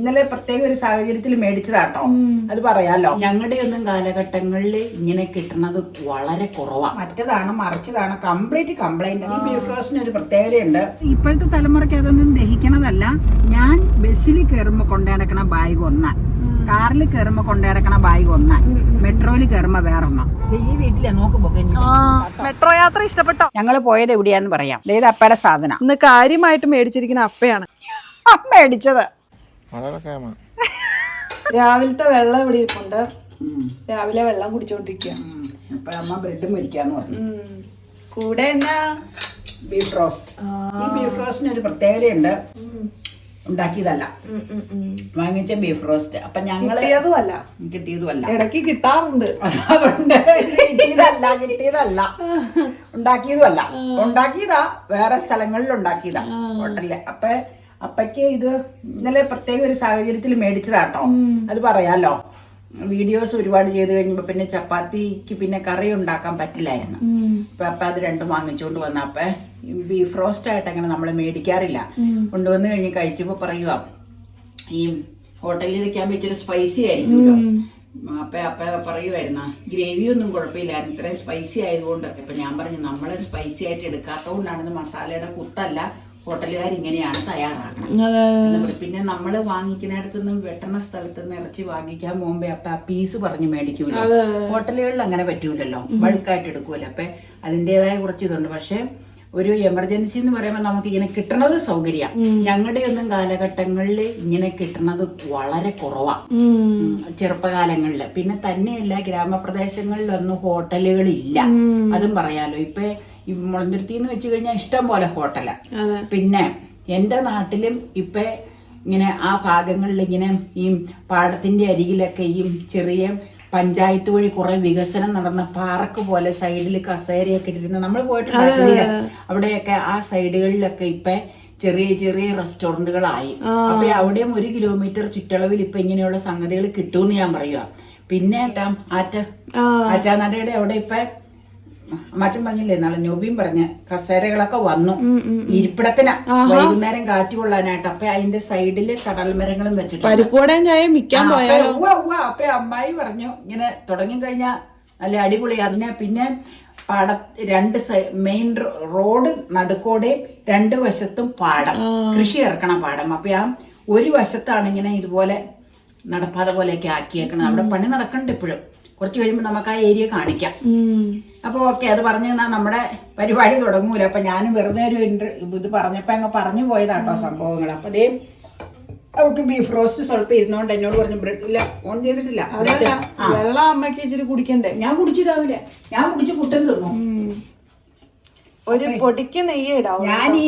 ഇന്നലെ പ്രത്യേക ഒരു സാഹചര്യത്തിൽ മേടിച്ചതാട്ടോ. അത് പറയാലോ. ഞങ്ങളുടെ ഒന്നും കാലഘട്ടങ്ങളിൽ ഇങ്ങനെ കിട്ടുന്നത് വളരെ കുറവാണ്. മറ്റേതാണ് മറിച്ചതാണ് കംപ്ലീറ്റ് കംപ്ലൈന്റ്. ഈ ബീഫ് റോസ്റ്റിന് ഒരു പ്രത്യേകതയുണ്ട്. ഇപ്പോഴത്തെ തലമുറയ്ക്ക് അതൊന്നും ദഹിക്കണതല്ല. ഞാൻ ബസ്സിൽ കയറുമ്പോ കൊണ്ടുനടക്കണ ബാഗ് ഒന്ന്, കാറിൽ കയറുമ്പോ കൊണ്ടുനടക്കണ ബാഗ് ഒന്ന്, മെട്രോയിൽ കയറുമ്പോ വേറൊന്ന്. ഈ വീട്ടിലെ നോക്കുമ്പോ മെട്രോ യാത്ര ഇഷ്ടപ്പെട്ടോ? ഞങ്ങള് പോയത് എവിടെയാന്ന് പറയാം. ഏത് അപ്പയുടെ സാധനം ഇന്ന് കാര്യമായിട്ട് മേടിച്ചിരിക്കുന്ന അപ്പയാണ് മേടിച്ചത്. രാവിലത്തെ വെള്ളം ഇവിടെ ഇരിപ്പുണ്ട്. രാവിലെ വെള്ളം കുടിച്ചോണ്ടിരിക്കുക. അപ്പൊ അമ്മ ബ്രെഡ് മേടിക്കാന്ന് പറഞ്ഞു. കൂടെ എന്നാ ബീഫ് റോസ്റ്റ്. ഈ ബീഫ് റോസ്റ്റിന് ഒരു പ്രത്യേകതയുണ്ട്. ഉണ്ടാക്കിയതല്ല, വാങ്ങിച്ച ബീഫ് റോസ്റ്റ്. അപ്പൊ ഞങ്ങള് കിട്ടിയതുമല്ല, ഇടയ്ക്ക് കിട്ടാറുണ്ട്. അതുകൊണ്ട് കിട്ടിയതല്ല ഉണ്ടാക്കിയതുമല്ല. ഉണ്ടാക്കിയതാ, വേറെ സ്ഥലങ്ങളിൽ ഉണ്ടാക്കിയതാ, ഹോട്ടലില്. അപ്പയ്ക്ക് ഇത് ഇന്നലെ പ്രത്യേക ഒരു സാഹചര്യത്തിൽ മേടിച്ചതാട്ടോ. അത് പറയാലോ. വീഡിയോസ് ഒരുപാട് ചെയ്ത് കഴിഞ്ഞപ്പോ പിന്നെ ചപ്പാത്തിക്ക് പിന്നെ കറി ഉണ്ടാക്കാൻ പറ്റില്ലായിരുന്നു. അപ്പൊ അത് രണ്ടും വാങ്ങിച്ചുകൊണ്ട് വന്ന. അപ്പൊ ബീഫ് റോസ്റ്റ് ആയിട്ട് അങ്ങനെ നമ്മൾ മേടിക്കാറില്ല. കൊണ്ടുവന്ന് കഴിഞ്ഞ് കഴിച്ചപ്പോ പറയുക, ഈ ഹോട്ടലിൽ വെക്കാൻ ഇച്ചിരി സ്പൈസി ആയിരിക്കുമല്ലോ. അപ്പൊ പറയുമായിരുന്നു ഗ്രേവി ഒന്നും കുഴപ്പമില്ലായിരുന്നു, ഇത്രയും സ്പൈസി ആയതുകൊണ്ട്. അപ്പൊ ഞാൻ പറഞ്ഞു നമ്മള് സ്പൈസി ആയിട്ട് എടുക്കാത്തതുകൊണ്ടാണ്, മസാലയുടെ കുത്തല്ല, ഹോട്ടലുകാർ ഇങ്ങനെയാണ് തയ്യാറാക്കുന്നത്. പിന്നെ നമ്മള് വാങ്ങിക്കുന്നിടത്തുനിന്നും വെട്ടണ സ്ഥലത്തുനിന്ന് ഇറച്ചി വാങ്ങിക്കാൻ പോകുമ്പോ അപ്പൊ ആ പീസ് പറഞ്ഞ് മേടിക്കൂല. ഹോട്ടലുകളിൽ അങ്ങനെ പറ്റൂലല്ലോ, ബൾക്കായിട്ട് എടുക്കൂല. അപ്പൊ അതിൻ്റെതായ കുറച്ച് ഇതുണ്ട്. പക്ഷെ ഒരു എമർജൻസി എന്ന് പറയുമ്പോൾ നമുക്ക് ഇങ്ങനെ കിട്ടണത് സൗകര്യം. ഞങ്ങളുടെ ഒന്നും കാലഘട്ടങ്ങളിൽ ഇങ്ങനെ കിട്ടുന്നത് വളരെ കുറവാണ്, ചെറുപ്പകാലങ്ങളില്. പിന്നെ തന്നെയല്ല, ഗ്രാമപ്രദേശങ്ങളിലൊന്നും ഹോട്ടലുകളില്ല, അതും പറയാലോ. ഇപ്പൊ ഈ മുളന്തുരുത്തി എന്ന് വെച്ച് കഴിഞ്ഞാൽ ഇഷ്ടം പോലെ ഹോട്ടലാ. പിന്നെ എന്റെ നാട്ടിലും ഇപ്പൊ ഇങ്ങനെ ആ ഭാഗങ്ങളിൽ ഇങ്ങനെ ഈ പാടത്തിന്റെ അരികിലൊക്കെ ഈ ചെറിയ പഞ്ചായത്ത് വഴി കുറെ വികസനം നടന്ന പാർക്ക് പോലെ സൈഡിൽ കസേരയൊക്കെ ഇട്ടിരുന്ന നമ്മൾ പോയിട്ടുണ്ടായിരുന്നില്ല. അവിടെയൊക്കെ ആ സൈഡുകളിലൊക്കെ ഇപ്പൊ ചെറിയ ചെറിയ റെസ്റ്റോറന്റുകളായി. അപ്പൊ അവിടെയും 1 കിലോമീറ്റർ ചുറ്റളവിൽ ഇപ്പൊ ഇങ്ങനെയുള്ള സംഗതികൾ കിട്ടുമെന്ന് ഞാൻ പറയുക. പിന്നെ ആറ്റാനടയുടെ അവിടെ ഇപ്പൊ അമ്മച്ചൻ പറഞ്ഞില്ലേ നാളെ, നോബിയും പറഞ്ഞ കസേരകളൊക്കെ വന്നു ഇരിപ്പിടത്തിനാ, വൈകുന്നേരം കാറ്റ് കൊള്ളാനായിട്ട്. അപ്പൊ അതിന്റെ സൈഡില് കടൽ മരങ്ങളും വെച്ചിട്ടുണ്ട്. അപ്പൊ അമ്മായി പറഞ്ഞു ഇങ്ങനെ തുടങ്ങി കഴിഞ്ഞാൽ നല്ല അടിപൊളി. അതിനെ പിന്നെ രണ്ട് മെയിൻ റോഡ് നടുക്കോടെയും 2 വശത്തും പാടം, കൃഷി ഇറക്കണ പാടം. അപ്പൊ ആ ഒരു വശത്താണ് ഇങ്ങനെ ഇതുപോലെ നടപ്പാത പോലെയൊക്കെ ആക്കിയേക്കണം. അവിടെ പണി നടക്കണ്ട ഇപ്പോഴും. കുറച്ച് കഴിയുമ്പോൾ നമുക്ക് ആ ഏരിയ കാണിക്കാം. അപ്പൊ ഓക്കെ, അത് പറഞ്ഞു തന്നാൽ നമ്മുടെ പരിപാടി തുടങ്ങൂല. അപ്പൊ ഞാനും വെറുതെ ഒരു ഇത് പറഞ്ഞപ്പോ അങ്ങ് പറഞ്ഞു പോയതാട്ടോ സംഭവങ്ങൾ. അപ്പൊ അതേ അവർക്ക് ബീഫ് റോസ്റ്റ് സ്വല്പം ഇരുന്നോണ്ട് എന്നോട് പറഞ്ഞു ബ്രെഡ് ഇല്ല, ഓൺ ചെയ്തിട്ടില്ല. വെള്ളം അമ്മയ്ക്ക് ഇച്ചിരി കുടിക്കണ്ടേ? ഞാൻ കുടിച്ചു, രാവിലെ ഞാൻ കുടിച്ച് കുട്ടൻ തിന്നു. ഒരു പൊടിക്ക് നെയ്യ് ഇടാവും. ഞാനീ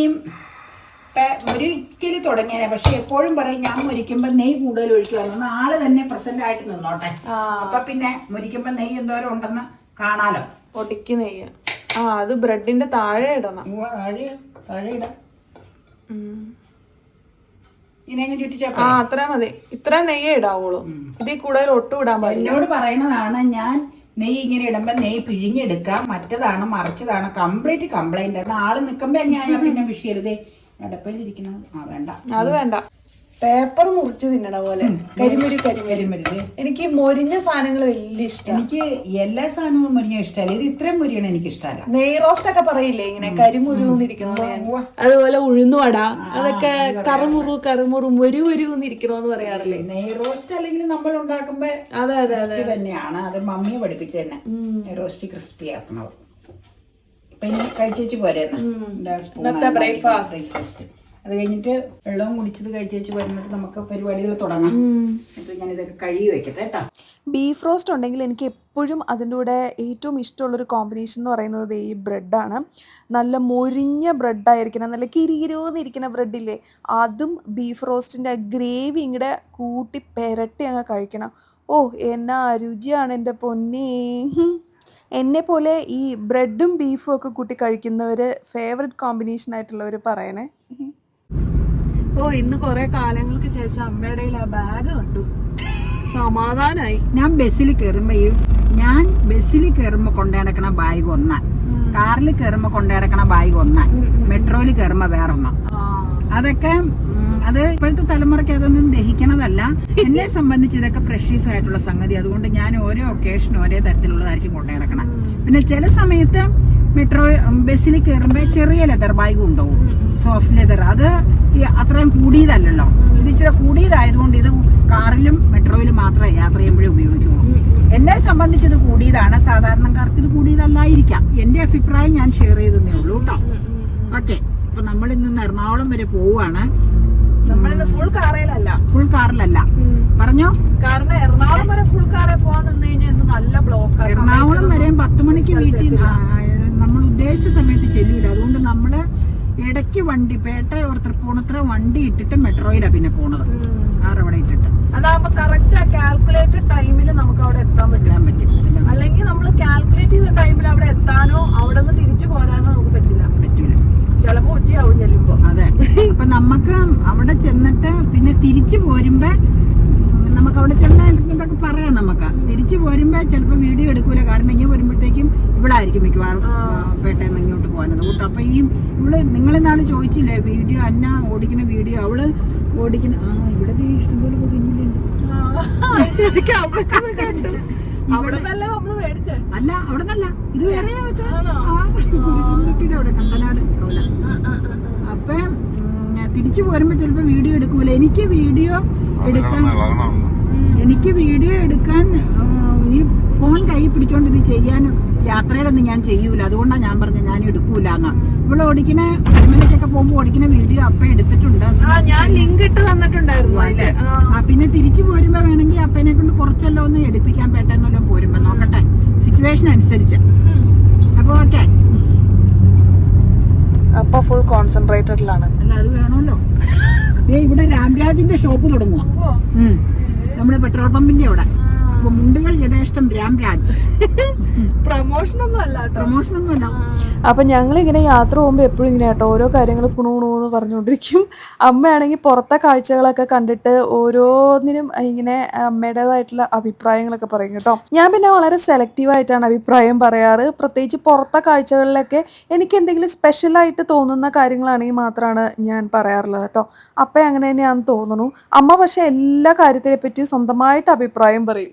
ഒരിക്കല് തുടങ്ങിയ, പക്ഷെ എപ്പോഴും പറയും ഞാൻ മുരിക്കുമ്പോ നെയ്യ് കൂടുതൽ ഒഴിക്കുവായിരുന്നു. ആള് തന്നെ പ്രസന്റ് ആയിട്ട് നിന്നോട്ടെ. അപ്പൊ പിന്നെ മുരിക്കുമ്പോ നെയ്യ് എന്തോരം ഉണ്ടെന്ന് കാണാലോ. പൊടിക്ക് നെയ്യ്. അത് ബ്രെഡിന്റെ താഴെ ഇടണം. താഴെ ഇടാം. ഇങ്ങനെ ചുറ്റിച്ചാ അത്ര മതി. ഇത്ര നെയ്യേ ഇടാവുള്ളൂ, ഇതിൽ കൂടുതൽ ഒട്ടും ഇടാൻ പാടില്ല. എന്നോട് പറയണതാണ് ഞാൻ നെയ്യ് ഇങ്ങനെ ഇടുമ്പോ നെയ്യ് പിഴിഞ്ഞെടുക്കാം, മറ്റേതാണ് മറിച്ചതാണ് കംപ്ലീറ്റ് കംപ്ലൈന്റ്. ആള് നിക്കുമ്പോ ഞാൻ പിന്നെ വിഷയരുതേ അടപ്പയിലിരിക്കുന്നത് വേണ്ട, അത് വേണ്ട. പേപ്പർ മുറിച്ച് തിന്നണ പോലെ കരിമുരി. എനിക്ക് മൊരിഞ്ഞ സാധനങ്ങൾ വലിയ ഇഷ്ടം. എനിക്ക് എല്ലാ സാധനവും മൊരിഞ്ഞ ഇഷ്ടമല്ല. ഇത് ഇത്രയും മൊരിയാണ് എനിക്ക് ഇഷ്ടമല്ല. നെയ് റോസ്റ്റ് ഒക്കെ പറയില്ലേ ഇങ്ങനെ കരിമുരുന്നിരിക്കുന്നത്, അതുപോലെ ഉഴുന്നുവട അതൊക്കെ കറുമുറു മൊരുന്നിരിക്കണോന്ന് പറയാറില്ലേ. നെയ് റോസ്റ്റ് അല്ലെങ്കിൽ നമ്മൾ ഉണ്ടാക്കുമ്പോ അതെ തന്നെയാണ്. അത് മമ്മിയെ പഠിപ്പിച്ചു തന്നെ നെയ് റോസ്റ്റ് ക്രിസ്പി ആക്കുന്നത്. പിന്നെ കഴിച്ചേച്ച് പോരെ ബ്രേക്ക്ഫാസ്റ്റ്. അത് കഴിഞ്ഞിട്ട് വെള്ളവും കുടിച്ചത് കഴിച്ചേച്ച് വരുന്നിട്ട് നമുക്ക് പരിപാടികൾ തുടങ്ങാം. ഇപ്പം ഞാനിതൊക്കെ കഴുകി വെക്കട്ടെ കേട്ടോ. ബീഫ് റോസ്റ്റ് ഉണ്ടെങ്കിൽ എനിക്ക് എപ്പോഴും അതിൻ്റെ കൂടെ ഏറ്റവും ഇഷ്ടമുള്ളൊരു കോമ്പിനേഷൻ എന്ന് പറയുന്നത് ഈ ബ്രെഡാണ്. നല്ല മൊരിഞ്ഞ ബ്രെഡായിരിക്കണം, നല്ല കിരികിരോന്നിരിക്കുന്ന ബ്രെഡില്ലേ, അതും ബീഫ് റോസ്റ്റിൻ്റെ ഗ്രേവി ഇങ്ങടെ കൂട്ടി പെരട്ടി അങ്ങ് കഴിക്കണം. ഓ എന്നാ രുചിയാണ് എൻ്റെ പൊന്നേ. എന്നെ പോലെ ഈ ബ്രെഡും ബീഫും ഒക്കെ കൂട്ടി കഴിക്കുന്നവർ ഫേവററ്റ് കോമ്പിനേഷൻ ആയിട്ടുള്ളവർ പറയണേ. ഇന്ന് കുറെ കാലങ്ങൾക്ക് ശേഷം അമ്മയുടെ ആ ബാഗ് കണ്ടു, സമാധാനായി. ഞാൻ ബസ്സിൽ കയറുമ്പോ കൊണ്ടുനടക്കണ ബാഗ് ഒന്ന്, കാറിൽ കയറുമ്പോ കൊണ്ടുനടക്കണ ബാഗ് ഒന്നാ, മെട്രോയിൽ കയറുമ്പോ വേറൊന്നാ. അതൊക്കെ അത് ഇപ്പോഴത്തെ തലമുറയ്ക്ക് അതൊന്നും ദഹിക്കണതല്ല. എന്നെ സംബന്ധിച്ച് ഇതൊക്കെ പ്രഷ്യസ് ആയിട്ടുള്ള സംഗതി. അതുകൊണ്ട് ഞാൻ ഓരോ ഒക്കേഷനും ഒരേ തരത്തിലുള്ളതായിരിക്കും കൊണ്ടുനടക്കണം. പിന്നെ ചില സമയത്ത് മെട്രോ ബസ്സിൽ കയറുമ്പോൾ ചെറിയ ലെതർ ബാഗ് ഉണ്ടാവും, സോഫ്റ്റ് ലെതർ. അത് അത്രയും കൂടിയതല്ലല്ലോ, ഇത് ഇച്ചിരി കൂടിയതായതുകൊണ്ട് ഇത് കാറിലും മെട്രോയിലും മാത്രമേ യാത്ര ചെയ്യുമ്പോഴേ ഉപയോഗിക്കുള്ളൂ. എന്നെ സംബന്ധിച്ച് ഇത് കൂടിയതാണ്, സാധാരണക്കാർക്ക് ഇത് കൂടിയതല്ലായിരിക്കാം. എന്റെ അഭിപ്രായം ഞാൻ ഷെയർ ചെയ്തേ ഉള്ളൂ കേട്ടോ. ഓക്കെ, അപ്പൊ നമ്മൾ ഇന്ന് എറണാകുളം വരെ പോവാണ്. നമ്മളിന്ന് ഫുൾ കാറിലല്ല, ഫുൾ കാറിലല്ല പറഞ്ഞോ. കാരണം എറണാകുളം വരെ ഫുൾ കാറിൽ പോകാൻ നിന്ന് കഴിഞ്ഞാൽ നല്ല ബ്ലോക്ക്. എറണാകുളം വരെ 10 മണിക്ക് വീട്ടിൽ നമ്മൾ ഉദ്ദേശിച്ച സമയത്ത് ചെല്ലൂല. അതുകൊണ്ട് നമ്മള് ഇടയ്ക്ക് വണ്ടി പേട്ട ഓർ തൃപ്പൂണിത്തുറ വണ്ടി ഇട്ടിട്ട് മെട്രോയിലാണ് പിന്നെ പോണത്, കാർ അവിടെ ഇട്ടിട്ട്. അതാകുമ്പോ കറക്റ്റ് കാൽക്കുലേറ്റഡ് ടൈമിൽ നമുക്ക് അവിടെ എത്താൻ പറ്റും. അല്ലെങ്കിൽ നമ്മൾ കാൽക്കുലേറ്റ് ചെയ്ത ടൈമിൽ അവിടെ എത്താനോ അവിടെ നിന്ന് തിരിച്ചു പോരാനോ നമുക്ക് പറ്റൂല. ചിലപ്പോ ഉച്ചയാവും ചെല്ലുമ്പോ. അതെ, അപ്പൊ നമുക്ക് അവിടെ ചെന്നിട്ട് പിന്നെ തിരിച്ചു പോരുമ്പോ നമുക്ക് അവിടെ ചെന്നൊക്കെ പറയാം. നമുക്ക് തിരിച്ചു പോരുമ്പോ ചിലപ്പോ വീഡിയോ എടുക്കൂല, കാരണം ഇങ്ങനെ വരുമ്പോഴത്തേക്കും ഇവിടെ ആയിരിക്കും മിക്കവാറും പേട്ടയിൽ നിന്ന് ഇങ്ങോട്ട് പോകുന്നത് കൂട്ടോ. അപ്പൊ ഈ നിങ്ങളിന്നാള് ചോദിച്ചില്ലേ വീഡിയോ, അന്ന ഓടിക്കുന്ന വീഡിയോ, അവള് ഓടിക്കുന്ന ഇവിടെ ഇഷ്ടംപോലെ അല്ല, അവിടെ നല്ല ഇത് വേറെ അവിടെ കണ്ടനാട് കൗല. അപ്പൊ തിരിച്ചു പോരുമ്പോ ചിലപ്പോ വീഡിയോ എടുക്കൂല. എനിക്ക് വീഡിയോ എടുക്കാൻ ഈ ഫോൺ കൈ പിടിച്ചോണ്ട് ഇത് ചെയ്യാൻ യാത്രയിലൊന്നും ഞാൻ ചെയ്യൂല. അതുകൊണ്ടാണ് ഞാൻ പറഞ്ഞത് ഞാൻ എടുക്കൂല എന്ന്. ഇവിടെ ഓടിക്കുന്ന അരമനക്കൊക്കെ പോകുമ്പോ ഓടിക്കുന്ന വീഡിയോ അപ്പ എടുത്തിട്ടുണ്ട്, ഞാൻ ലിങ്ക് ഇട്ട് തന്നിട്ടുണ്ടായിരുന്നു. പിന്നെ തിരിച്ചു പോരുമ്പോ വേണമെങ്കിൽ അപ്പനെ കൊണ്ട് കുറച്ചെല്ലാം ഒന്ന് എടുപ്പിക്കാൻ പെട്ടെന്നെല്ലാം പോരുമ്പോ നോക്കട്ടെ, സിറ്റുവേഷൻ അനുസരിച്ച്. അപ്പൊ ഓക്കെ, അപ്പൊ ഫുൾ കോൺസെൻട്രേറ്റഡിലാണ്. അല്ല അത് വേണമല്ലോ. ഇവിടെ രാംരാജിന്റെ ഷോപ്പ് തുടങ്ങുക, നമ്മുടെ പെട്രോൾ പമ്പിന്റെ അവിടെ. അപ്പൊ മുണ്ടുകൾ യഥേഷ്ടം രാംരാജ്. പ്രൊമോഷനൊന്നും അല്ല. അപ്പം ഞങ്ങളിങ്ങനെ യാത്ര പോകുമ്പോൾ എപ്പോഴും ഇങ്ങനെ കേട്ടോ ഓരോ കാര്യങ്ങൾ കുണുകുണുന്ന് പറഞ്ഞുകൊണ്ടിരിക്കും. അമ്മയാണെങ്കിൽ പുറത്തെ കാഴ്ചകളൊക്കെ കണ്ടിട്ട് ഓരോന്നിനും ഇങ്ങനെ അമ്മയുടേതായിട്ടുള്ള അഭിപ്രായങ്ങളൊക്കെ പറയും കേട്ടോ. ഞാൻ പിന്നെ വളരെ സെലക്റ്റീവായിട്ടാണ് അഭിപ്രായം പറയാറ്. പ്രത്യേകിച്ച് പുറത്തെ കാഴ്ചകളിലൊക്കെ എനിക്ക് എന്തെങ്കിലും സ്പെഷ്യലായിട്ട് തോന്നുന്ന കാര്യങ്ങളാണെങ്കിൽ മാത്രമാണ് ഞാൻ പറയാറുള്ളത് കേട്ടോ. അപ്പം അങ്ങനെ തന്നെയാണെന്ന് തോന്നുന്നു. അമ്മ പക്ഷെ എല്ലാ കാര്യത്തിനെ പറ്റി സ്വന്തമായിട്ട് അഭിപ്രായം പറയും.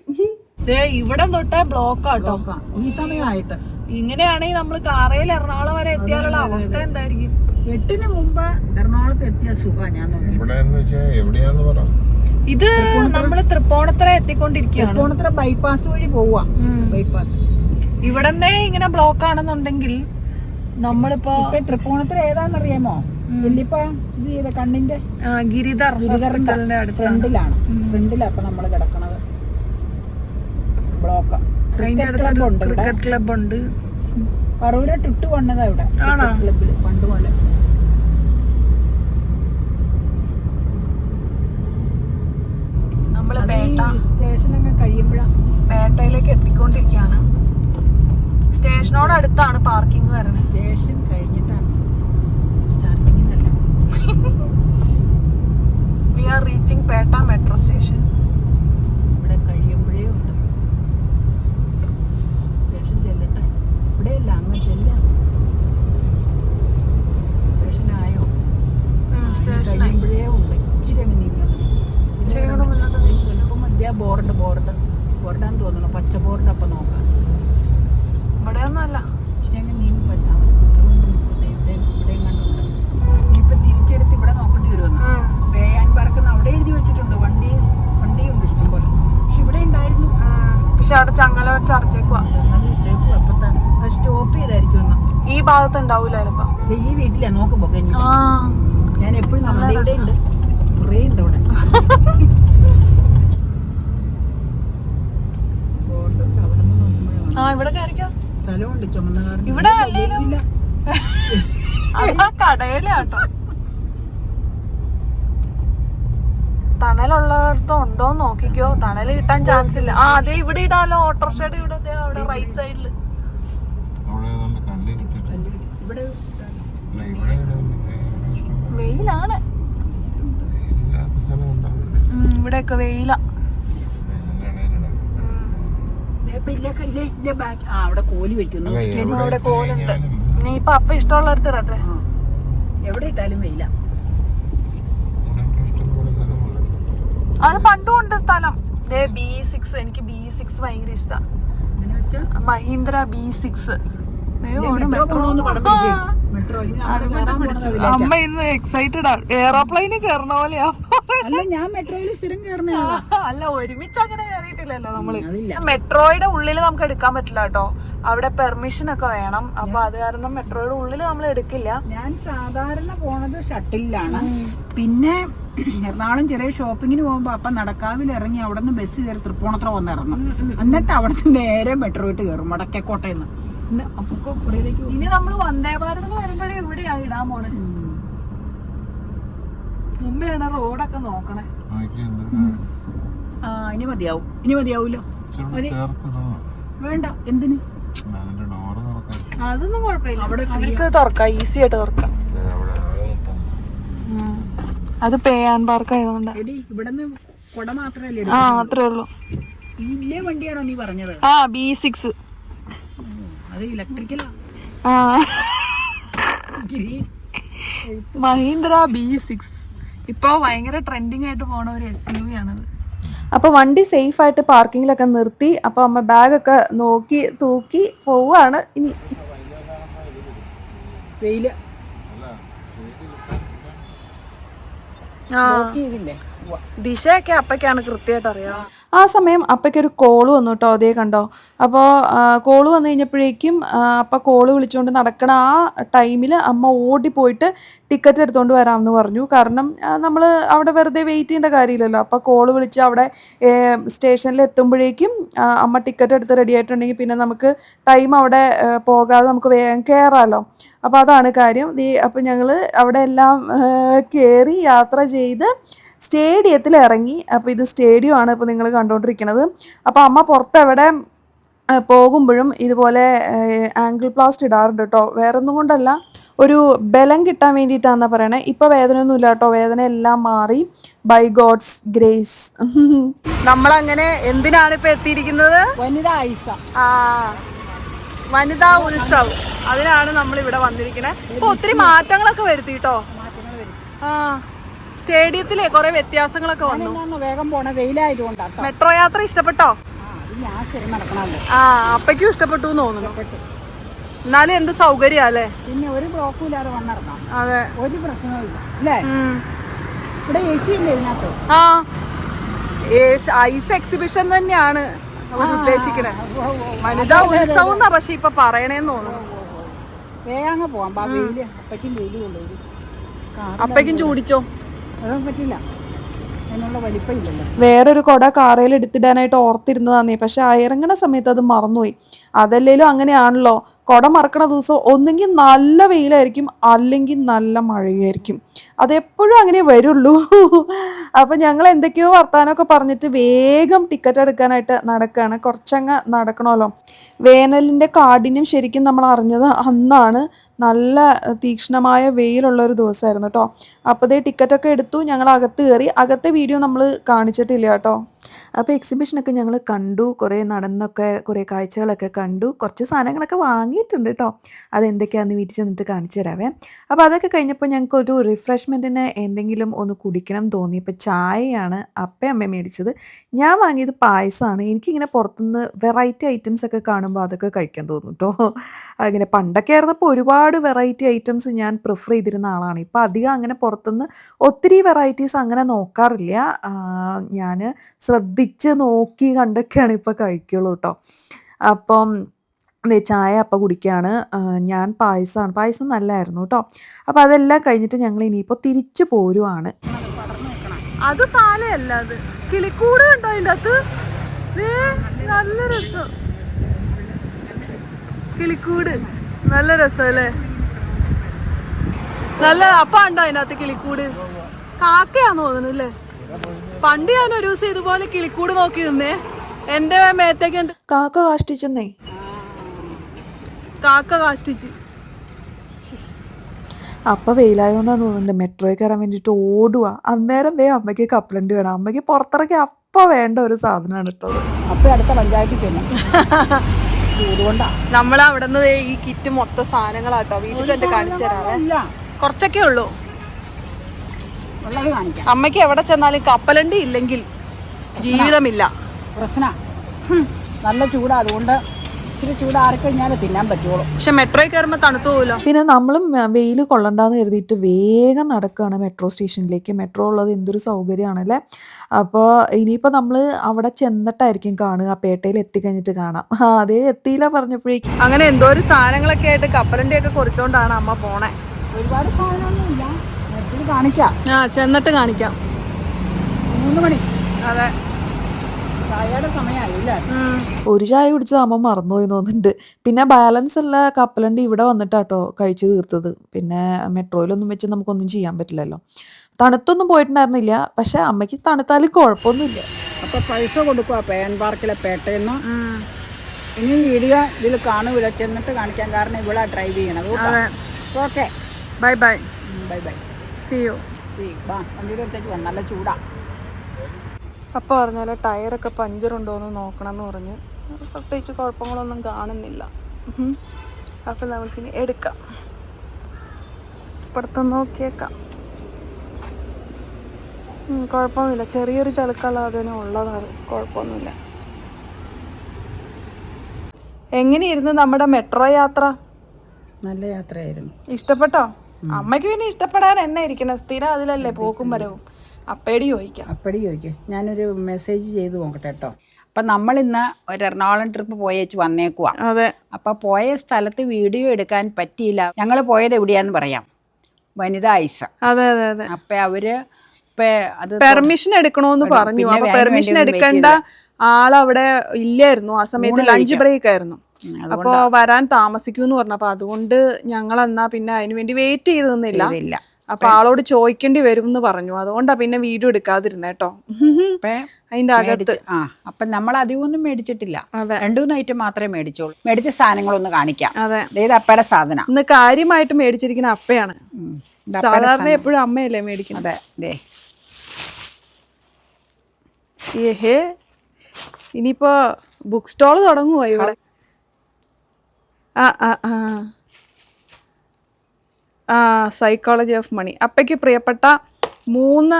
ഇവിടെ തൊട്ടേ ബ്ലോക്കാട്ടോ ഈ സമയമായിട്ട്. ഇങ്ങനെയാണെങ്കിൽ നമ്മള് കാറയിൽ എറണാകുളം വരെ എത്തിയാലുള്ള അവസ്ഥ എന്തായിരിക്കും? 8-ന് മുമ്പ് എറണാകുളത്ത് എത്തിയ സുഖ. ഞാൻ ഇത് നമ്മള് തൃപ്പൂണിത്തുറ എത്തിക്കൊണ്ടിരിക്കുകയാണ്. തൃപ്പൂണിത്തുറ ബൈപ്പാസ് വഴി പോവാ. ബൈപ്പാസ് ഇവിടെ ഇങ്ങനെ ബ്ലോക്ക് ആണെന്നുണ്ടെങ്കിൽ നമ്മളിപ്പോ തൃപ്പൂണിത്തുറ ഏതാന്നറിയാമോ? വല്യപ്പ ഇത് ചെയ്ത കണ്ണിന്റെ ഗിരിധർ ഹോസ്പിറ്റലിന്റെ ഫ്രണ്ടിലാണ്. അപ്പൊ നമ്മള് കിടക്കണത് ബ്ലോക്ക്. ക്രിക്കറ്റ് ക്ലബ് ഉണ്ട്. പറവൂരെ ടുട്ട് വന്നതാ ഇവിടെ ക്ലബില് പണ്ട് പോലെ. നമ്മള് സ്റ്റേഷനൊക്കെ കഴിയുമ്പോഴാണ് പേട്ടയിലേക്ക് എത്തിക്കൊണ്ടിരിക്കുകയാണ്. സ്റ്റേഷനോട് അടുത്താണ് പാർക്കിംഗ് വരുന്നത്. സ്റ്റേഷൻ കഴിഞ്ഞിട്ടാണ് സ്റ്റാർട്ടിങ്ങിനല്ല. We are reaching Petta metro station. ഇവിടെ കഴിയുമ്പോഴേ ഉണ്ട്. സ്റ്റേഷൻ ചെല്ലട്ടെ. ഇവിടെയല്ല, അങ്ങ് ചെല്ലാം. സ്റ്റേഷനായോ? കഴിയുമ്പോഴേ ഉണ്ട്. ഇച്ചിരി അങ്ങ് നീങ്ങണം. ചിലപ്പോൾ മധ്യ ബോർഡാന്ന് തോന്നുന്നു, പച്ച ബോർഡ്. അപ്പൊ നോക്കാം. ഇവിടെ ഒന്നുമല്ല. ഇച്ചിരി അങ്ങ് നീങ്ങി സ്കൂട്ടർ കൊണ്ട് ഇവിടെയും കണ്ടുണ്ട്. ഇനിയിപ്പൊ തിരിച്ചെടുത്ത് ഇവിടെ നോക്കേണ്ടി വരുമെന്ന്. വേയാൻ പറക്കുന്ന അവിടെ എഴുതി വെച്ചിട്ടുണ്ട്. വണ്ടിയുണ്ട് ഇഷ്ടംപോലെ. പക്ഷെ ഇവിടെ ഉണ്ടായിരുന്നു. പക്ഷെ അവിടെ ചങ്ങല വെച്ച് അടച്ചേക്കുവാ. അത് സ്റ്റോപ്പ് ചെയ്തായിരിക്കും. ഈ ഭാഗത്ത് ഉണ്ടാവൂല ചിലപ്പോ. ഈ വീട്ടിലാ നോക്കുമ്പോ ഞാൻ എപ്പോഴും ഇവിടെ ഉണ്ട്, കുറേ ഉണ്ട് അവിടെ. ഇവിടെ കയറിക്കോ. സ്ഥലമുണ്ട് ചുമന്ന കാർ. ഇവിടെ കടയിലാട്ടോ. തണലുള്ളിടത്തും ഉണ്ടോന്ന് നോക്കിക്കോ. തണല് കിട്ടാൻ ചാൻസ് ഇല്ല. അതെ ഇവിടെ ഇടാലോ. ഓട്ടോറിക്ഷയുടെ ഇവിടെ അവിടെ റൈറ്റ് സൈഡില്. വെയിലാണ് ഇവിടെയൊക്കെ. വെയില അവിടെ കോലി വെക്കുന്നു. അവിടെ കോലുണ്ട്. നീ ഇപ്പൊ അപ്പ ഇഷ്ടമുള്ളടത്ത് ഇടട്ടെ. എവിടെ ഇട്ടാലും വെയില. അത് പണ്ടും ഉണ്ട് സ്ഥലം. B6 എനിക്ക് B6 ഭയങ്കര ഇഷ്ടം. മഹീന്ദ്ര B6. അമ്മ ഇന്ന് എക്സൈറ്റഡ് ആണ്. എയറോപ്ലെയിനിൽ കയറണ പോലെയാ. ഞാൻ മെട്രോയിൽ സ്ഥിരം കയറുന്ന. അല്ല, ഒരുമിച്ച് അങ്ങനെ കയറിയിട്ടില്ലല്ലോ നമ്മള്. മെട്രോയുടെ ഉള്ളിൽ നമുക്ക് എടുക്കാൻ പറ്റില്ല കേട്ടോ. അവിടെ പെർമിഷൻ ഒക്കെ വേണം. അപ്പൊ അത് കാരണം മെട്രോയുടെ ഉള്ളിൽ നമ്മൾ എടുക്കില്ല. ഞാൻ സാധാരണ പോണത് ഷട്ടിലാണ്. പിന്നെ എറണാകുളം ചെറിയ ഷോപ്പിങ്ങിന് പോകുമ്പോ അപ്പൊ നടക്കാവിൽ ഇറങ്ങി അവിടെ നിന്ന് ബസ് കയറി തൃപ്പൂണിത്തുറ വന്നിറങ്ങും. എന്നിട്ട് അവിടുന്ന് നേരെ മെട്രോയിട്ട് കയറും വടക്കേക്കോട്ടയിൽ നിന്ന്. ഇനി നമ്മൾ വന്ദേ ഭാരതിന് വരുമ്പോഴേ എവിടെയാ ഇടാൻ പോണേ. മുമ്പേണ് റോഡൊക്കെ നോക്കണേ. ഇനി മതിയാവൂലോ. വേണ്ട, എന്തിന്? അതൊന്നും കുഴപ്പമില്ല. അവർക്ക് തുറക്കാം, ഈസി ആയിട്ട് തുറക്കാം. അത് പേ ആൻഡ് പാർക്ക് ആയതുകൊണ്ട് ഇവിടെന്ന് കൊട മാത്രല്ലേ. അത്രേ ഉള്ളൂ. വലിയ വണ്ടിയാണോ നീ പറഞ്ഞത്? B6. അത് ഇലക്ട്രിക്കലാ. മഹീന്ദ്ര B6 ഇപ്പൊ ഭയങ്കര ട്രെൻഡിങ് ആയിട്ട് പോണ ഒരു SUV ആണത്. അപ്പോൾ വണ്ടി സേഫായിട്ട് പാർക്കിങ്ങിലൊക്കെ നിർത്തി. അപ്പോൾ അമ്മ ബാഗൊക്കെ നോക്കി തൂക്കി പോവുകയാണ്. ഇനി വെയില് ദിശയൊക്കെ അപ്പയ്ക്കാണ് കൃത്യമായിട്ട് അറിയാം. ആ സമയം അപ്പയ്ക്കൊരു കോള് വന്നു കേട്ടോ. അതേ കണ്ടോ. അപ്പോൾ കോള് വന്നു കഴിഞ്ഞപ്പോഴേക്കും അപ്പ കോള് വിളിച്ചുകൊണ്ട് നടക്കണ ആ ടൈമിൽ അമ്മ ഓടിപ്പോയിട്ട് ടിക്കറ്റ് എടുത്തുകൊണ്ട് വരാമെന്ന് പറഞ്ഞു. കാരണം നമ്മൾ അവിടെ വെറുതെ വെയിറ്റ് ചെയ്യേണ്ട കാര്യമില്ലല്ലോ. അപ്പോൾ കോള് വിളിച്ച് അവിടെ സ്റ്റേഷനിൽ എത്തുമ്പോഴേക്കും അമ്മ ടിക്കറ്റ് എടുത്ത് റെഡി ആയിട്ടുണ്ടെങ്കിൽ പിന്നെ നമുക്ക് ടൈം അവിടെ പോകാതെ നമുക്ക് വേഗം കയറാമല്ലോ. അപ്പോൾ അതാണ് കാര്യം. അപ്പോൾ ഞങ്ങൾ അവിടെ എല്ലാം കയറി യാത്ര ചെയ്ത് സ്റ്റേഡിയത്തിൽ ഇറങ്ങി. അപ്പോൾ ഇത് സ്റ്റേഡിയം ആണ് ഇപ്പോൾ നിങ്ങൾ കണ്ടുകൊണ്ടിരിക്കുന്നത്. അപ്പോൾ അമ്മ പുറത്തെവിടെ പോകുമ്പോഴും ഇതുപോലെ ആംഗിൾ പ്ലാസ്റ്റ് ഇടാറുണ്ട് കേട്ടോ. വേറൊന്നും കൊണ്ടല്ല, ഒരു ബലം കിട്ടാൻ വേണ്ടിയിട്ടാണെന്നാണ് പറയണേ. ഇപ്പോൾ വേദനയൊന്നും ഇല്ല കേട്ടോ. വേദന എല്ലാം മാറി. By God's grace. നമ്മളങ്ങനെ എന്തിനാണ് ഇപ്പൊ എത്തിയിരിക്കുന്നത്? വനിതാ ഉത്സവം. അതിനാണ് നമ്മൾ ഇവിടെ വന്നിരിക്കുന്നത്. ഇപ്പൊ ഒത്തിരി മാറ്റങ്ങളൊക്കെ വരുത്തിട്ടോ. സ്റ്റേഡിയത്തിലെ കുറെ വ്യത്യാസങ്ങളൊക്കെ വന്നു. വേഗം പോണ വെയിലായതുകൊണ്ടാണ്. മെട്രോ യാത്ര ഇഷ്ടപ്പെട്ടോ? അപ്പയ്ക്കും ഇഷ്ടപ്പെട്ടു തോന്നുന്നു. എന്നാലും എന്ത് സൗകര്യാല്ലേ. പിന്നെ ഒരു ബ്ലോക്കും ഇല്ലാതെ വന്നിറങ്ങാം. അതെ, ഒരു പ്രശ്നവും അല്ലേ. ഇവിടെ AC ഇല്ലേ ഇതിനകത്ത്? ഐസ് എക്സിബിഷൻ തന്നെയാണ് ഉദ്ദേശിക്കണേ. വനിതാ ഉത്സവം എന്നാ പക്ഷെ ഇപ്പൊ പറയണേന്ന് തോന്നുന്നു. വേഗം പോവാം. വെയില് അപ്പയ്ക്കും വെയില് കൊണ്ടുപോയി. അപ്പയ്ക്കും ചൂടിച്ചോ? അതൊന്നും പറ്റില്ല, അതിനുള്ള വലിപ്പമില്ലല്ലോ. വേറൊരു കുട കാറയിൽ എടുത്തിടാനായിട്ട് ഓർത്തിരുന്നതാന്നേ. പക്ഷെ ഇറങ്ങണ സമയത്ത് അത് മറന്നുപോയി. അതല്ലേലും അങ്ങനെയാണല്ലോ. കുട മറക്കണ ദിവസം ഒന്നെങ്കിൽ നല്ല വെയിലായിരിക്കും, അല്ലെങ്കിൽ നല്ല മഴയായിരിക്കും. അതെപ്പോഴും അങ്ങനെ വരുള്ളൂ. അപ്പം ഞങ്ങൾ എന്തൊക്കെയോ വർത്താനമൊക്കെ പറഞ്ഞിട്ട് വേഗം ടിക്കറ്റ് എടുക്കാനായിട്ട് നടക്കുകയാണ്. കുറച്ചങ്ങ് നടക്കണമല്ലോ. വേനലിൻ്റെ കാഠിന്യം ശരിക്കും നമ്മൾ അറിഞ്ഞത് അന്നാണ്. നല്ല തീക്ഷ്ണമായ വെയിലുള്ളൊരു ദിവസമായിരുന്നു കേട്ടോ. അപ്പോൾ ദേ ടിക്കറ്റൊക്കെ എടുത്തു. ഞങ്ങൾ അകത്ത് കയറി. അകത്തെ വീഡിയോ നമ്മൾ കാണിച്ചിട്ടില്ല കേട്ടോ. അപ്പോൾ എക്സിബിഷനൊക്കെ ഞങ്ങൾ കണ്ടു. കുറേ നടന്നൊക്കെ കുറേ കാഴ്ചകളൊക്കെ കണ്ടു. കുറച്ച് സാധനങ്ങളൊക്കെ വാങ്ങിയിട്ടുണ്ട് കേട്ടോ. അതെന്തൊക്കെയാണെന്ന് വീട്ടിൽ ചെന്നിട്ട് കാണിച്ചു തരാവേ. അപ്പോൾ അതൊക്കെ കഴിഞ്ഞപ്പോൾ ഞങ്ങൾക്ക് ഒരു റിഫ്രഷ്മെൻറ്റിന് എന്തെങ്കിലും ഒന്ന് കുടിക്കണം തോന്നി. ഇപ്പോൾ ചായയാണ് അമ്മ മേടിച്ചത്. ഞാൻ വാങ്ങിയത് പായസമാണ്. എനിക്കിങ്ങനെ പുറത്തുനിന്ന് വെറൈറ്റി ഐറ്റംസ് ഒക്കെ കാണുമ്പോൾ അതൊക്കെ കഴിക്കാൻ തോന്നും കേട്ടോ. അങ്ങനെ പണ്ടൊക്കെ ആയിരുന്നപ്പോൾ ഒരുപാട് വെറൈറ്റി ഐറ്റംസ് ഞാൻ പ്രിഫർ ചെയ്തിരുന്ന ആളാണ്. ഇപ്പോൾ അധികം അങ്ങനെ പുറത്തുനിന്ന് ഒത്തിരി വെറൈറ്റീസ് അങ്ങനെ നോക്കാറില്ല. ഞാൻ ശ്രദ്ധിച്ച് നോക്കി കണ്ടൊക്കെയാണ് ഇപ്പോൾ കഴിക്കുള്ളൂ കേട്ടോ. അപ്പം ചായ അപ്പം കുടിക്കുകയാണ്. ഞാൻ പായസമാണ്. പായസം നല്ലതായിരുന്നു കേട്ടോ. അപ്പോൾ അതെല്ലാം കഴിഞ്ഞിട്ട് ഞങ്ങൾ ഇനിയിപ്പോൾ തിരിച്ചു പോരുവാണ്. അത് പാലയല്ല, അത് കിളിക്കൂട് കണ്ടോ അതിൻ്റെ അകത്ത്. നല്ല രസം. കിളിക്കൂട് നല്ല രസമല്ലേ. നല്ല അപ്പ ഉണ്ടോ അതിൻ്റെ അകത്ത് കിളിക്കൂട്. കാക്കയാന്ന് തോന്നുന്നു അല്ലേ. പണ്ട് ഞാൻ ഒരു ദിവസം ഇതുപോലെ കിളിക്കൂട് നോക്കി നിന്നേ. എന്റെ മേത്തേക്ക് കാക്ക കാഷ്ടിച്ചെന്നേ. കാക്ക കാഷ്ടിച്ച്. അപ്പം വെയിലായതുകൊണ്ടാന്ന് തോന്നുന്നുണ്ട് മെട്രോയിൽ കയറാൻ വേണ്ടിയിട്ട് ഓടുക. അന്നേരം അമ്മയ്ക്ക് കപ്പലണ്ടി വേണം. അമ്മയ്ക്ക് പുറത്തിറക്കി അപ്പോൾ വേണ്ട ഒരു സാധനമാണ് ഇട്ടത്. അപ്പൊ അടുത്ത പഞ്ചായത്തിൽ ചെന്നു ചൂടുകൊണ്ടാ. നമ്മളവിടെ നിന്ന് ഈ കിറ്റ് മൊത്തം സാധനങ്ങളാട്ടോ വീട്ടിൽ ചെന്ന് കാണിച്ചു തരാവേ. കുറച്ചൊക്കെ ഉള്ളൂ. ഉള്ളത് കാണിക്കാം. അമ്മയ്ക്ക് എവിടെ ചെന്നാലും കപ്പലണ്ടി ഇല്ലെങ്കിൽ ജീവിതമില്ല. പ്രശ്ന നല്ല ചൂടാ, അതുകൊണ്ട് ഇച്ചിരി ചൂടാറിക്കഴിഞ്ഞാൽ തിന്നാൻ പറ്റുള്ളൂ. പക്ഷെ മെട്രോയിൽ കയറുമ്പോൾ തണുത്തു പോലോ. പിന്നെ നമ്മളും വെയിൽ കൊള്ളണ്ടാന്ന് കരുതിയിട്ട് വേഗം നടക്കുകയാണ് മെട്രോ സ്റ്റേഷനിലേക്ക്. മെട്രോ ഉള്ളത് എന്തൊരു സൗകര്യമാണല്ലേ. അപ്പോൾ ഇനിയിപ്പോൾ നമ്മൾ അവിടെ ചെന്നിട്ടായിരിക്കും കാണുക, പേട്ടയിൽ എത്തിക്കഴിഞ്ഞിട്ട് കാണാം. അതേ എത്തിയില്ല പറഞ്ഞപ്പോഴേക്കും. അങ്ങനെ എന്തോ ഒരു സാധനങ്ങളൊക്കെ ആയിട്ട് കപ്പലണ്ടിയൊക്കെ കുറിച്ചോണ്ടാണ് അമ്മ പോണേ. ഒരുപാട് സാധനമൊന്നുമില്ല, നെറ്റിൽ കാണിക്കാം. ചെന്നിട്ട് കാണിക്കാം. 3 മണി. അതെ, ചായയുടെ സമയമായില്ലേ. ഒരു ചായ കുടിച്ചത് അമ്മ മറന്നുപോയി തോന്നുന്നുണ്ട്. പിന്നെ ബാലൻസ് ഉള്ള കപ്പലണ്ടി ഇവിടെ വന്നിട്ടാട്ടോ കഴിച്ചു തീർത്തത്. പിന്നെ മെട്രോയിലൊന്നും വെച്ച് നമുക്കൊന്നും ചെയ്യാൻ പറ്റില്ലല്ലോ. തണുത്തൊന്നും പോയിട്ടുണ്ടായിരുന്നില്ല, പക്ഷെ അമ്മയ്ക്ക് തണുത്താലും കുഴപ്പമൊന്നുമില്ല. അപ്പൊ പൈസ കൊടുക്കുക പേൻ പാർക്കിലെ പേട്ടയെന്ന്. ഇനിയും വീഡിയോ ഇതിൽ കാണൂല, ചെന്നിട്ട് കാണിക്കാൻ. കാരണം ഇവിടെ ഡ്രൈവ് ചെയ്യണത്. Okay, bye bye. Bye bye, see you. വണ്ടിയുടെ അടുത്തേക്ക് വന്നു, നല്ല ചൂടാ. അപ്പോൾ പറഞ്ഞാൽ ടയറൊക്കെ പഞ്ചറുണ്ടോ എന്ന് നോക്കണം എന്ന് പറഞ്ഞ്. പ്രത്യേകിച്ച് കുഴപ്പങ്ങളൊന്നും കാണുന്നില്ല. അപ്പം നമുക്കിനി എടുക്കാം, ഇപ്പുറത്ത് നോക്കിയേക്കാം. കുഴപ്പമൊന്നുമില്ല, ചെറിയൊരു ചളുക്കള അതിന് ഉള്ളതാണ്, കുഴപ്പമൊന്നുമില്ല. എങ്ങനെയിരുന്നു നമ്മുടെ മെട്രോ യാത്ര? നല്ല യാത്രയായിരുന്നു. ഇഷ്ടപ്പെട്ടോ? അമ്മയ്ക്ക് പിന്നെ ഇഷ്ടപ്പെടാൻ എന്നെ ഇരിക്കണം, സ്ഥിരം അതിലല്ലേ പോക്കും വരവും. അപ്പടി ചോദിക്കാം. ഞാനൊരു മെസ്സേജ് ചെയ്ത് നോക്കട്ടെ കേട്ടോ. അപ്പം നമ്മളിന്ന് ഒരു എറണാകുളം ട്രിപ്പ് പോയേച്ച് വന്നേക്കുവാ. അതെ. അപ്പം പോയ സ്ഥലത്ത് വീഡിയോ എടുക്കാൻ പറ്റിയില്ല. ഞങ്ങൾ പോയത് എവിടെയാന്ന് പറയാം, വനിതാ ഐസ്. അതെ അതെ അതെ. അപ്പം അവര് അത് പെർമിഷൻ എടുക്കണോന്ന് പറഞ്ഞു. അപ്പൊ പെർമിഷൻ എടുക്കേണ്ട ആളവിടെ ഇല്ലായിരുന്നു ആ സമയത്ത്, ലഞ്ച് ബ്രേക്ക് ആയിരുന്നു. അപ്പൊ വരാൻ താമസിക്കൂന്ന് പറഞ്ഞു. അപ്പൊ അതുകൊണ്ട് ഞങ്ങൾ എന്നാ പിന്നെ അതിന് വേണ്ടി വെയിറ്റ് ചെയ്ത് നിന്നില്ല. അപ്പൊ ആളോട് ചോദിക്കേണ്ടി വരും എന്ന് പറഞ്ഞു. അതുകൊണ്ടാ പിന്നെ വീഡിയോ എടുക്കാതിരുന്നേട്ടോ. അതിന്റെ അകത്ത് അപ്പൊ നമ്മൾ അധികം ഒന്നും മേടിച്ചിട്ടില്ല, 2-3 ഐറ്റം മാത്രമേ മേടിച്ചോളൂ. മേടിച്ച സാധനങ്ങളൊന്ന് കാണിക്കാം. അതെ, ഇത് അപ്പയുടെ സാധനം. ഇന്ന് കാര്യമായിട്ട് മേടിച്ചിരിക്കുന്ന അപ്പയാണ്. സാധാരണ എപ്പോഴും അമ്മയല്ലേ മേടിക്കുന്നത്. അതെ. ഏഹേ, ഇനിയിപ്പോ ബുക്ക് സ്റ്റാൾ തുടങ്ങുവോ ഇവിടെ? Psychology of money. അപ്പയ്ക്ക് പ്രിയപ്പെട്ട 3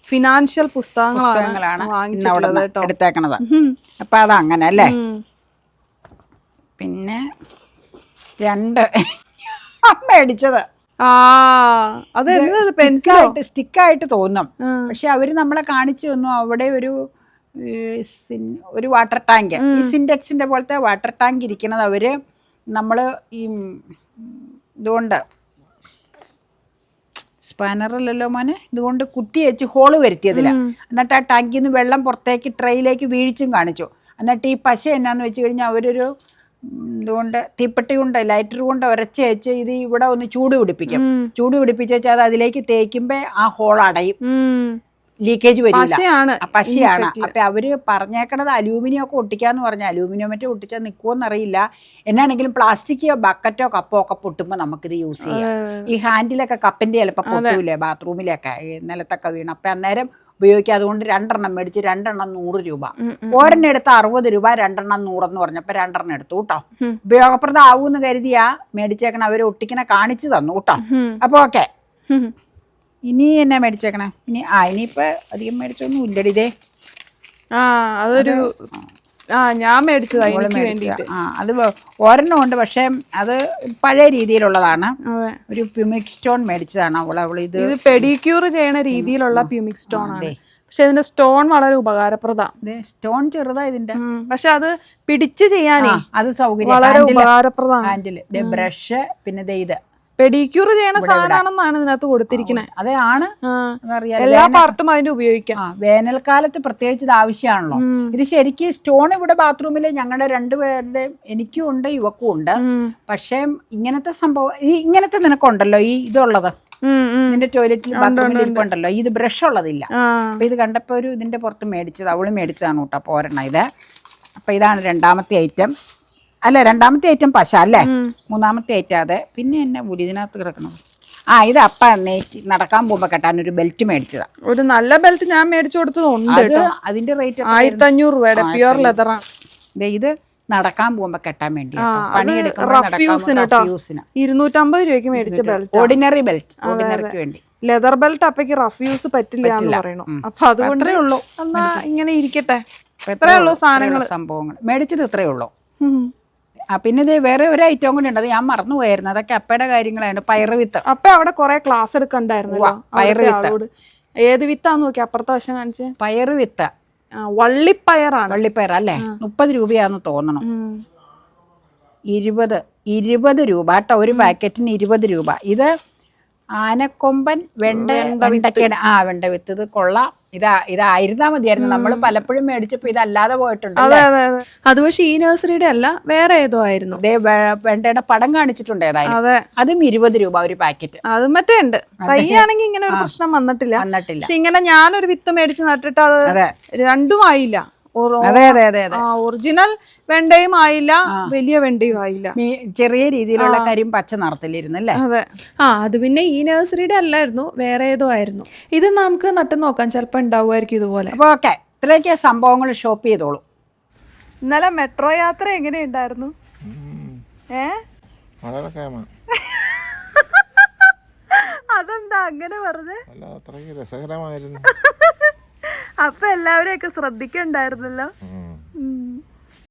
ഫിനാൻഷ്യൽ പുസ്തകങ്ങളാണ് വാങ്ങിച്ചിട്ടുള്ളത് കേട്ടോ, എടുത്തേക്കണത്. അപ്പൊ അതങ്ങനെ അല്ലേ. പിന്നെ 2 മേടിച്ചത്. അത് പെൻസിലായിട്ട് സ്റ്റിക്കായിട്ട് തോന്നും, പക്ഷെ അവര് നമ്മളെ കാണിച്ചു തന്നു. അവിടെ ഒരു വാട്ടർ ടാങ്ക്, ഈ സിൻഡെക്സിന്റെ പോലത്തെ വാട്ടർ ടാങ്ക് ഇരിക്കുന്നത് അവര് നമ്മള് ഈ ഇതുകൊണ്ട് സ്പാനറല്ലല്ലോ മോനെ, ഇതുകൊണ്ട് കുത്തി വെച്ച് ഹോള് വരുത്തിയതില്ല. എന്നിട്ട് ആ ടാങ്കിൽ നിന്ന് വെള്ളം പുറത്തേക്ക് ട്രെയിലേക്ക് വീഴ്ചയും കാണിച്ചു. എന്നിട്ട് ഈ പശ എന്നാന്ന് വെച്ച് കഴിഞ്ഞാൽ അവരൊരു ഇതുകൊണ്ട് തീപ്പെട്ടി കൊണ്ട് ലൈറ്റർ കൊണ്ട് ഉരച്ച് വെച്ച് ഇത് ഇവിടെ ഒന്ന് ചൂട് പിടിപ്പിക്കും. ചൂട് പിടിപ്പിച്ച് വെച്ചാൽ അത് അതിലേക്ക് തേക്കുമ്പോ ആ ഹോൾ അടയും, ലീക്കേജ് വരില്ല. പശയാണ്. അപ്പൊ അവര് പറഞ്ഞേക്കണത് അലൂമിനിയം ഒക്കെ ഒട്ടിക്കാന്ന് പറഞ്ഞാൽ അലൂമിനിയം മറ്റേ ഒട്ടിച്ചാൽ നിൽക്കുമെന്നറിയില്ല. എന്നാണെങ്കിലും പ്ലാസ്റ്റിക്കോ ബക്കറ്റോ കപ്പോ ഒക്കെ പൊട്ടുമ്പോൾ നമുക്കിത് യൂസ് ചെയ്യാം. ഈ ഹാൻഡിലൊക്കെ കപ്പിന്റെ ചിലപ്പോൾ പൊട്ടൂലേ, ബാത്റൂമിലൊക്കെ നിലത്തൊക്കെ വീണ്. അപ്പൊ അന്നേരം ഉപയോഗിക്കാം. അതുകൊണ്ട് 2 മേടിച്ച് 2 100 രൂപ. ഒരെണ്ണം എടുത്ത് 60 രൂപ, 2 100 എന്ന് പറഞ്ഞപ്പോ 2 എടുത്തു കേട്ടോ. ഉപയോഗപ്രദമാവൂന്ന് കരുതിയാ മേടിച്ചേക്കണ. അവര് ഒട്ടിക്കണ കാണിച്ചു തന്നു കേട്ടോ. അപ്പൊ ഓക്കെ. ഇനി എന്നാ മേടിച്ചേക്കണേ? ഇനിയിപ്പോ അധികം മേടിച്ചൊന്നും ഇല്ലടി. ഇതേ അതൊരു ഞാൻ മേടിച്ചത്. അത് ഒരെണ്ണം ഉണ്ട്, പക്ഷെ അത് പഴയ രീതിയിലുള്ളതാണ്. ഒരു പ്യൂമിക് സ്റ്റോൺ മേടിച്ചതാണ് ഇത് പെഡിക്യൂർ ചെയ്യണ രീതിയിലുള്ള പ്യൂമിക് സ്റ്റോൺ ആണ്. പക്ഷെ ഇതിന്റെ സ്റ്റോൺ വളരെ ഉപകാരപ്രദമാണ്. സ്റ്റോൺ ചെറുതാ ഇതിന്റെ, പക്ഷെ അത് പിടിച്ച് ചെയ്യാനേ അത് സൗകര്യം, വളരെ ഉപകാരപ്രദമാണ്. ഹാൻഡില് ബ്രഷ്, പിന്നെ ഇത് പെഡിക്യൂർ ചെയ്യണ സാധനമാണെന്നാണ് ഇതിനകത്ത് കൊടുത്തിരിക്കുന്നത്. അതെ ആണ്, എല്ലാ പാർട്ടും അതിന്റെ ഉപയോഗിക്കാം. വേനൽക്കാലത്ത് പ്രത്യേകിച്ച് ഇത് ആവശ്യമാണല്ലോ. ഇത് ശരിക്കും സ്റ്റോൺ ഇവിടെ ബാത്റൂമില് ഞങ്ങളുടെ 2 പേരുടെയും, എനിക്കും ഉണ്ട് ഇവക്കും ഉണ്ട്. പക്ഷെ ഇങ്ങനത്തെ സംഭവം ഇങ്ങനത്തെ നിനക്കുണ്ടല്ലോ ഈ ഇതുള്ളത്, ഇതിന്റെ ടോയ്ലറ്റിൽ ബാത്റൂമിൽ ഇരിപ്പുണ്ടല്ലോ. ഇത് ബ്രഷ് ഉള്ളതില്ല. അപ്പൊ ഇത് കണ്ടപ്പോ ഇതിന്റെ പുറത്ത് മേടിച്ചത്, അവള് മേടിച്ചതാണ് കേട്ടോ. അപ്പൊ ഒരെണ്ണം ഇത്. അപ്പൊ ഇതാണ് 2ാമത്തെ ഐറ്റം. അല്ല 2ാമത്തെ ഐറ്റം പശ അല്ലേ. 3ാമത്തെ ഐറ്റം അതെ. പിന്നെ എന്നെ ഇതിനകത്ത് കിടക്കണം. ആ ഇത് അപ്പ നടക്കാൻ പോകുമ്പോ കെട്ടാൻ ഒരു ബെൽറ്റ് മേടിച്ചതാ. ഒരു നല്ല ബെൽറ്റ് ഞാൻ മേടിച്ചു കൊടുത്തതുണ്ട് അത് അതിന്റെ റേറ്റ് 1500 രൂപയുടെ പ്യുവർ ലെതറാണ്. ഇത് നടക്കാൻ പോകുമ്പോ കെട്ടാൻ വേണ്ടി റഫ് യൂസിന് കേട്ടോ 250 രൂപയ്ക്ക് മേടിച്ച ബെൽറ്റ്, ഓർഡിനറി ബെൽറ്റ്, ഓർഡിനറിക്ക് വേണ്ടി. ലെതർ ബെൽറ്റ് അപ്പയ്ക്ക് റഫ് യൂസ് പറ്റില്ല എന്ന് പറയണു. അപ്പൊ അതുകൊണ്ടേ ഉള്ളൂ. എന്നാ ഇങ്ങനെ ഇരിക്കട്ടെ. ഇത്രേ ഉള്ളൂ സംഭവങ്ങൾ മേടിച്ചത്, ഇത്രേ ഉള്ളൂ. പിന്നെ ഇത് വേറെ ഒരു ഐറ്റം കൂടി ഉണ്ട്, അത് ഞാൻ മറന്നുപോയായിരുന്നു. അതൊക്കെ അപ്പയുടെ കാര്യങ്ങളാണ്. പയറ് വിത്ത്. അപ്പ അവിടെ കൊറേ ക്ലാസ് എടുക്കണ്ടായിരുന്നല്ലോ. പയറ് വിത്ത് ഏത് വിത്താന്ന് നോക്കി അപ്പുറത്തെ വശം കാണിച്ചേ. പയറ് വിത്ത് വള്ളിപ്പയറാണ്. വള്ളിപ്പയർ അല്ലേ? 30 രൂപയാന്ന് തോന്നണം. 20 രൂപ കേട്ടോ ഒരു പാക്കറ്റിന്. 20 രൂപ. ഇത് ആനക്കൊമ്പൻ വെണ്ടയ്ക്കയുടെ വെണ്ട വിത്ത്. ഇത് കൊള്ളാം. ഇതായിരുന്നാ മതിയായിരുന്നു. നമ്മൾ പലപ്പോഴും മേടിച്ചപ്പോ ഇതല്ലാതെ പോയിട്ടുണ്ട്. അത് പക്ഷെ ഈ നഴ്സറിയുടെ അല്ല, വേറെ ഏതോ ആയിരുന്നു. വെണ്ടയുടെ പടം കാണിച്ചിട്ടുണ്ട് ഏതായാലും. അതും 20 രൂപ ഒരു പാക്കറ്റ്. അത് മറ്റേ ഉണ്ട്. തൈയാണെങ്കിൽ ഇങ്ങനെ ഒരു പ്രശ്നം വന്നിട്ടില്ല. പക്ഷെ ഇങ്ങനെ ഞാനൊരു വിത്ത് മേടിച്ച് നട്ടിട്ട് അത് രണ്ടും ആയില്ല. ഒറിജിനൽ വെണ്ടയും ആയില്ല, വലിയ വെണ്ടയും ആയില്ല. ചെറിയ രീതിയിലുള്ള കാര്യം പച്ച നിറത്തിലിരുന്നല്ലേ. അതെ. അത് പിന്നെ ഈ നഴ്സറിയുടെ അല്ലായിരുന്നു, വേറെ ഏതോ ആയിരുന്നു. ഇത് നമുക്ക് നട്ടു നോക്കാം, ചിലപ്പോ ഉണ്ടാവുമായിരിക്കും ഇതുപോലെ. അപ്പൊ ഓക്കെ, ഇത്രയൊക്കെ സംഭവങ്ങൾ ഷോപ്പ് ചെയ്തോളൂ. ഇന്നലെ മെട്രോ യാത്ര എങ്ങനെയുണ്ടായിരുന്നു? അതെന്താ അങ്ങനെ പറഞ്ഞേ? രസകരമായിരുന്നു. അപ്പൊ എല്ലാവരെയൊക്കെ ശ്രദ്ധിക്കണ്ടായിരുന്നല്ലോ.